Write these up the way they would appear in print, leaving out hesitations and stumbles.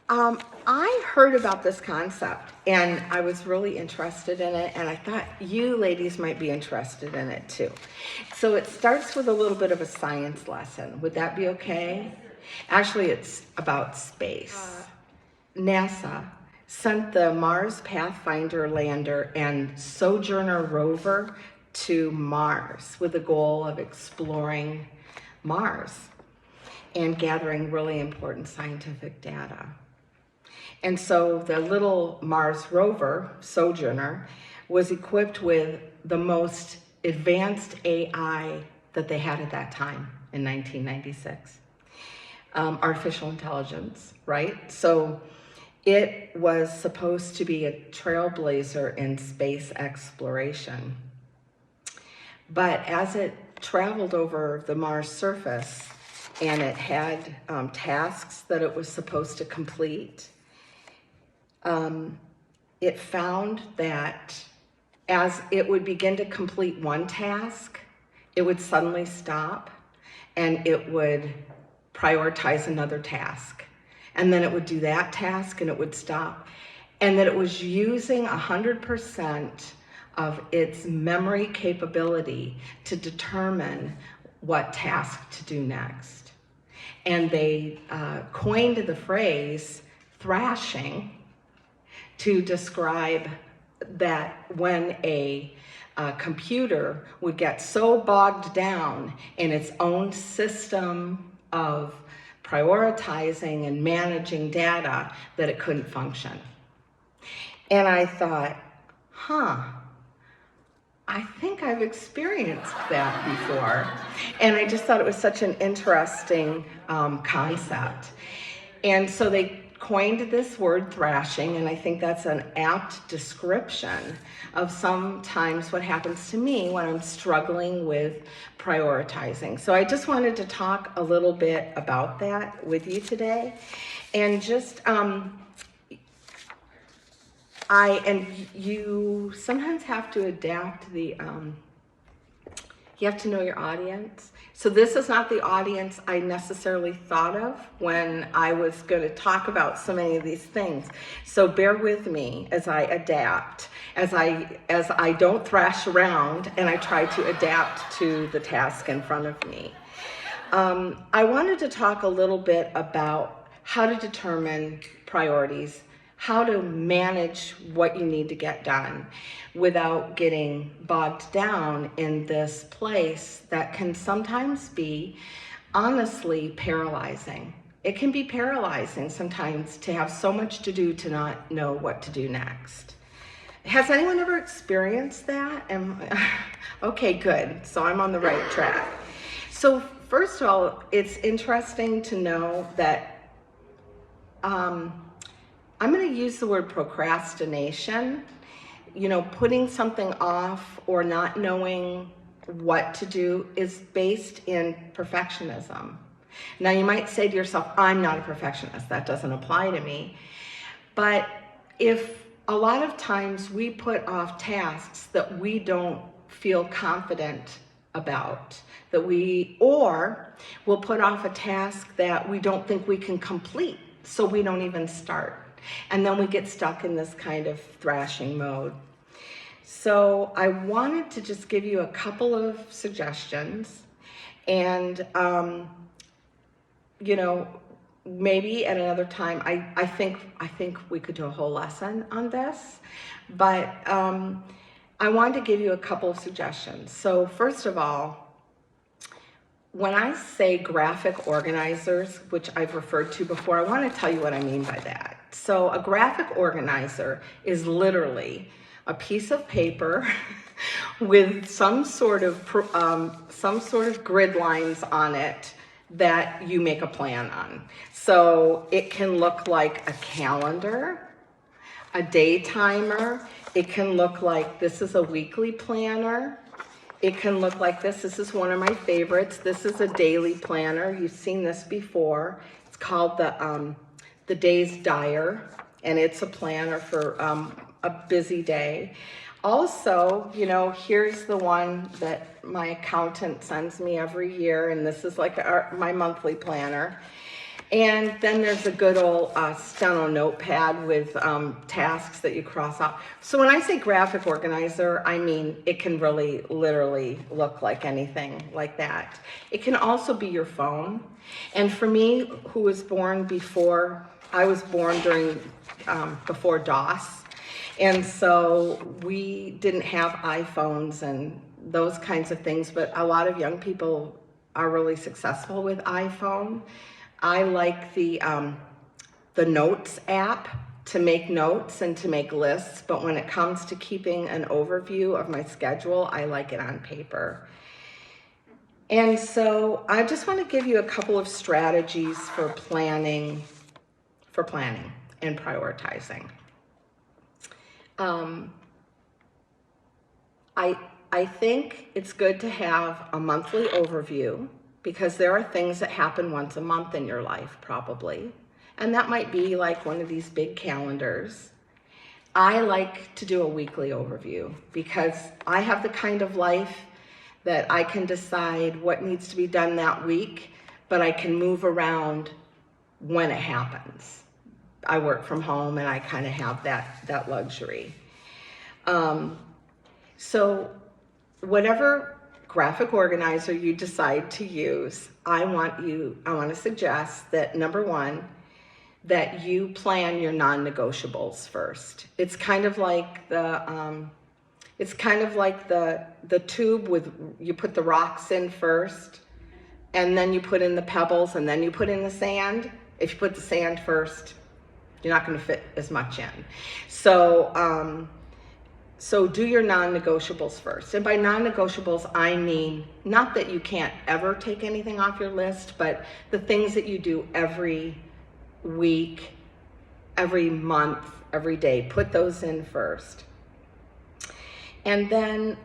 I heard about this concept and I was really interested in it, and I thought you ladies might be interested in it too. So it starts with a little bit of a science lesson. Would that be okay? Actually, it's about space. NASA sent the Mars Pathfinder lander and Sojourner rover to Mars with the goal of exploring Mars and gathering really important scientific data. And so the little Mars rover, Sojourner, was equipped with the most advanced AI that they had at that time in 1996. Artificial intelligence, right? So it was supposed to be a trailblazer in space exploration. But as it traveled over the Mars surface and it had tasks that it was supposed to complete, it found that as it would begin to complete one task, it would suddenly stop and it would prioritize another task. And then it would do that task and it would stop. And that it was using 100% of its memory capability to determine what task to do next. And they coined the phrase thrashing to describe that when a computer would get so bogged down in its own system of prioritizing and managing data that it couldn't function. And I thought, I think I've experienced that before. And I just thought it was such an interesting concept. And so they coined this word thrashing, and I think that's an apt description of sometimes what happens to me when I'm struggling with prioritizing. So I just wanted to talk a little bit about that with you today. And just, you sometimes have to adapt the, you have to know your audience. So this is not the audience I necessarily thought of when I was going to talk about so many of these things. So bear with me as I adapt, as I don't thrash around and I try to adapt to the task in front of me. I wanted to talk a little bit about how to determine priorities, how to manage what you need to get done without getting bogged down in this place that can sometimes be honestly paralyzing. It can be paralyzing sometimes to have so much to do to not know what to do next. Has anyone ever experienced that? Okay, good. So I'm on the right track. So first of all, it's interesting to know that I'm going to use the word procrastination. You know, putting something off or not knowing what to do is based in perfectionism. Now, you might say to yourself, I'm not a perfectionist. That doesn't apply to me. But if a lot of times we put off tasks that we don't feel confident about, or we'll put off a task that we don't think we can complete, so we don't even start. And then we get stuck in this kind of thrashing mode. So I wanted to just give you a couple of suggestions, and you know, maybe at another time, I think we could do a whole lesson on this, but I wanted to give you a couple of suggestions. So first of all, when I say graphic organizers, which I've referred to before, I want to tell you what I mean by that. So a graphic organizer is literally a piece of paper with some sort of grid lines on it that you make a plan on. So it can look like a calendar, a day timer. It can look like this is a weekly planner. It can look like this. This is one of my favorites. This is a daily planner. You've seen this before. It's called the Day's Diary, and it's a planner for a busy day. Also, you know, here's the one that my accountant sends me every year, and this is like my monthly planner. And then there's a good old steno notepad with tasks that you cross off. So when I say graphic organizer, I mean it can really literally look like anything like that. It can also be your phone. And for me, who was born before, I was born during, before DOS. And so we didn't have iPhones and those kinds of things, but a lot of young people are really successful with iPhone. I like the Notes app to make notes and to make lists, but when it comes to keeping an overview of my schedule, I like it on paper. And so I just want to give you a couple of strategies for planning and prioritizing. I think it's good to have a monthly overview because there are things that happen once a month in your life, probably. And that might be like one of these big calendars. I like to do a weekly overview because I have the kind of life that I can decide what needs to be done that week, but I can move around when it happens. I work from home and I kind of have that luxury. So whatever graphic organizer you decide to use, I want to suggest that number one, that you plan your non-negotiables first. It's kind of like the tube with, you put the rocks in first, and then you put in the pebbles, and then you put in the sand. If you put the sand first, you're not going to fit as much in. So do your non-negotiables first. And by non-negotiables, I mean not that you can't ever take anything off your list, but the things that you do every week, every month, every day. Put those in first. And then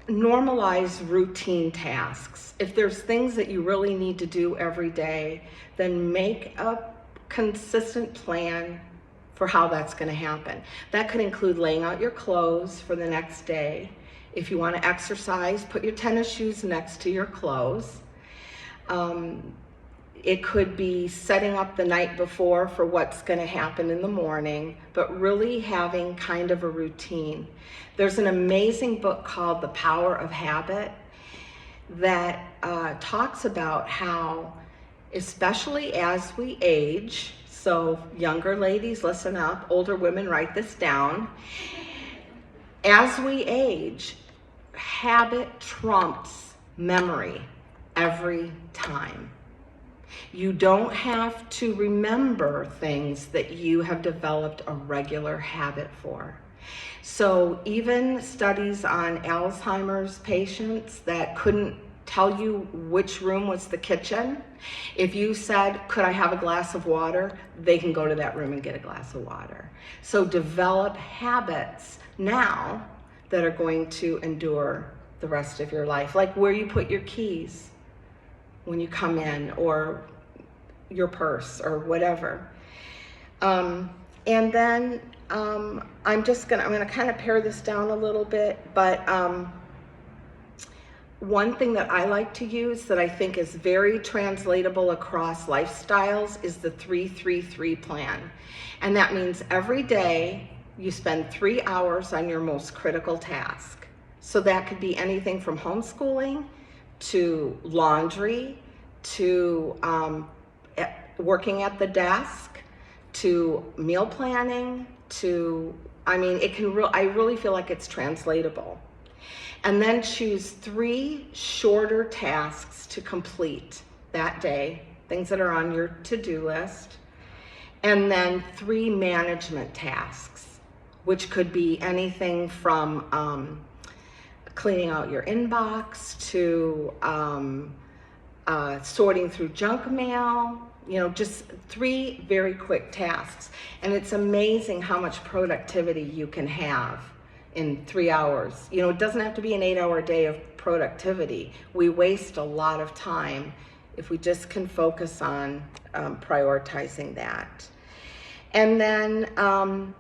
normalize routine tasks. If there's things that you really need to do every day, then make a consistent plan for how that's going to happen. That could include laying out your clothes for the next day. If you want to exercise, put your tennis shoes next to your clothes. It could be setting up the night before for what's going to happen in the morning, but really having kind of a routine. There's an amazing book called The Power of Habit that talks about how, especially as we age, so younger ladies, listen up, older women, write this down. As we age, habit trumps memory every time. You don't have to remember things that you have developed a regular habit for. So even studies on Alzheimer's patients that couldn't tell you which room was the kitchen, if you said, could I have a glass of water? They can go to that room and get a glass of water. So develop habits now that are going to endure the rest of your life, like where you put your keys when you come in, or your purse, or whatever. And then I'm gonna kind of pare this down a little bit, but one thing that I like to use that I think is very translatable across lifestyles is the 3-3-3 plan. And that means every day you spend 3 hours on your most critical task. So that could be anything from homeschooling to laundry to working at the desk to meal planning to, I mean, I really feel like it's translatable. And then choose 3 shorter tasks to complete that day, things that are on your to-do list. And then 3 management tasks, which could be anything from cleaning out your inbox to sorting through junk mail, just 3 very quick tasks. And it's amazing how much productivity you can have in 3 hours. It doesn't have to be an 8-hour day of productivity. We waste a lot of time if we just can focus on prioritizing that. And then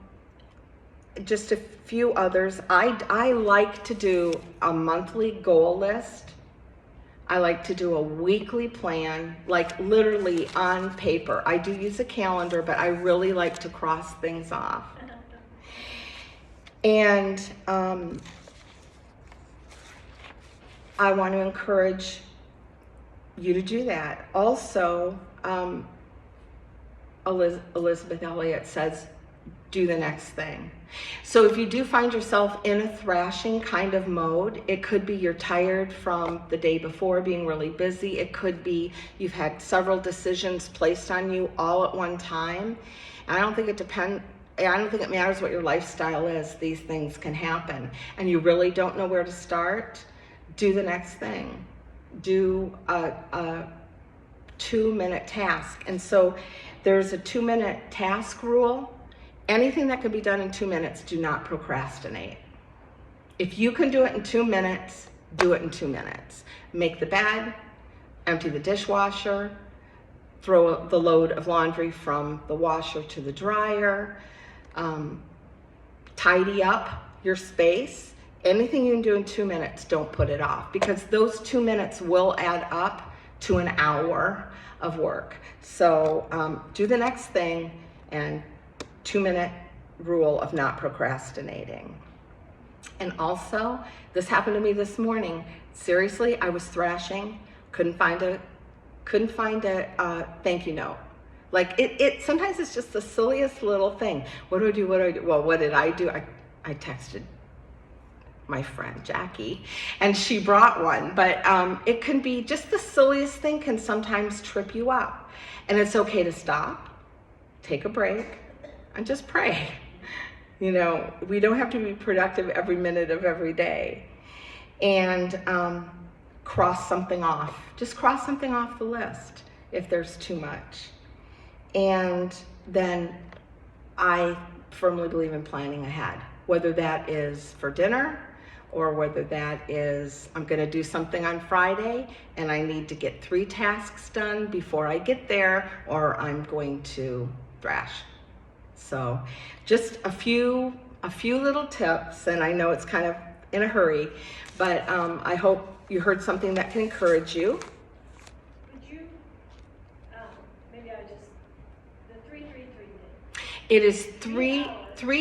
just a few others. I like to do a monthly goal list I like to do a weekly plan, like literally on paper. I do use a calendar, but I really like to cross things off. And I want to encourage you to do that. Also, Elizabeth Elliot says, do the next thing. So if you do find yourself in a thrashing kind of mode, it could be you're tired from the day before being really busy. It could be you've had several decisions placed on you all at one time. And I don't think it matters what your lifestyle is. These things can happen. And you really don't know where to start. Do the next thing. Do a 2-minute task. And so there's a 2-minute task rule. Anything that can be done in 2 minutes, do not procrastinate. If you can do it in 2 minutes, do it in 2 minutes. Make the bed, empty the dishwasher, throw the load of laundry from the washer to the dryer, tidy up your space. Anything you can do in 2 minutes, don't put it off, because those 2 minutes will add up to an hour of work. So do the next thing, and 2-minute rule of not procrastinating. And also, this happened to me this morning. Seriously, I was thrashing, couldn't find a thank you note. Like it sometimes it's just the silliest little thing. What do I do? Well, what did I do? I texted my friend Jackie, and she brought one. But it can be just the silliest thing can sometimes trip you up. And it's okay to stop, take a break, and just pray. You know, we don't have to be productive every minute of every day. And cross something off. Just cross something off the list if there's too much. And then I firmly believe in planning ahead, whether that is for dinner or whether that is I'm going to do something on Friday and I need to get 3 tasks done before I get there, or I'm going to thrash. So just a few little tips, and I know it's kind of in a hurry, but I hope you heard something that can encourage you. Would you, maybe I just, the 3-3-3 thing. It is 3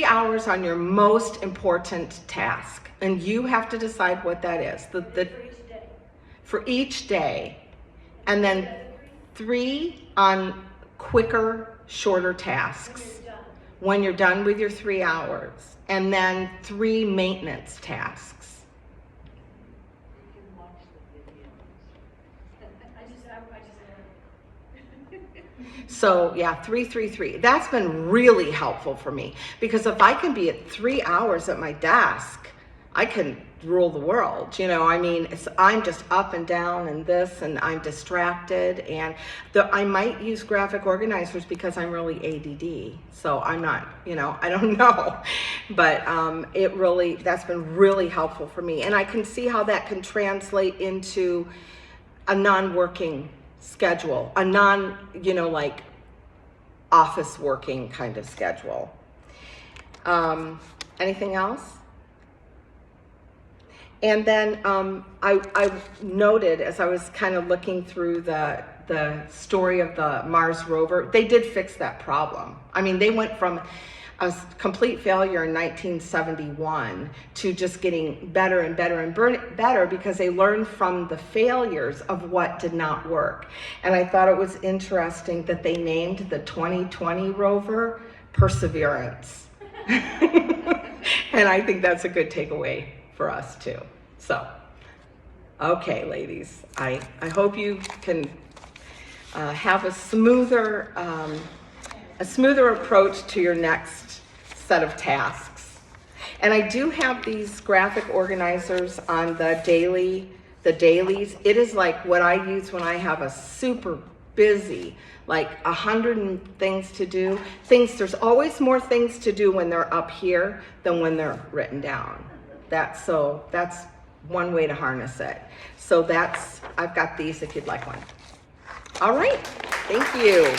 hours on your most important task, and you have to decide what that is. For each day. For each day, and then 3 on quicker, shorter tasks. When you're done with your 3 hours, and then 3 maintenance tasks. You can watch the videos. So yeah, 3-3-3. That's been really helpful for me, because if I can be at 3 hours at my desk, I can rule the world. You know, I mean, I'm just up and down and this, and I'm distracted, and I might use graphic organizers because I'm really ADD. So I'm not, you know, I don't know, but that's been really helpful for me. And I can see how that can translate into a non-working schedule, a like office working kind of schedule. Anything else? And then I noted, as I was kind of looking through the story of the Mars rover, they did fix that problem. I mean, they went from a complete failure in 1971 to just getting better and better and better, because they learned from the failures of what did not work. And I thought it was interesting that they named the 2020 rover Perseverance. And I think that's a good takeaway for us too. So, okay, ladies, I hope you can have a smoother approach to your next set of tasks. And I do have these graphic organizers on the dailies. It is like what I use when I have a super busy, like 100 things to do. There's always more things to do when they're up here than when they're written down. That's one way to harness it. So I've got these if you'd like one. All right, thank you.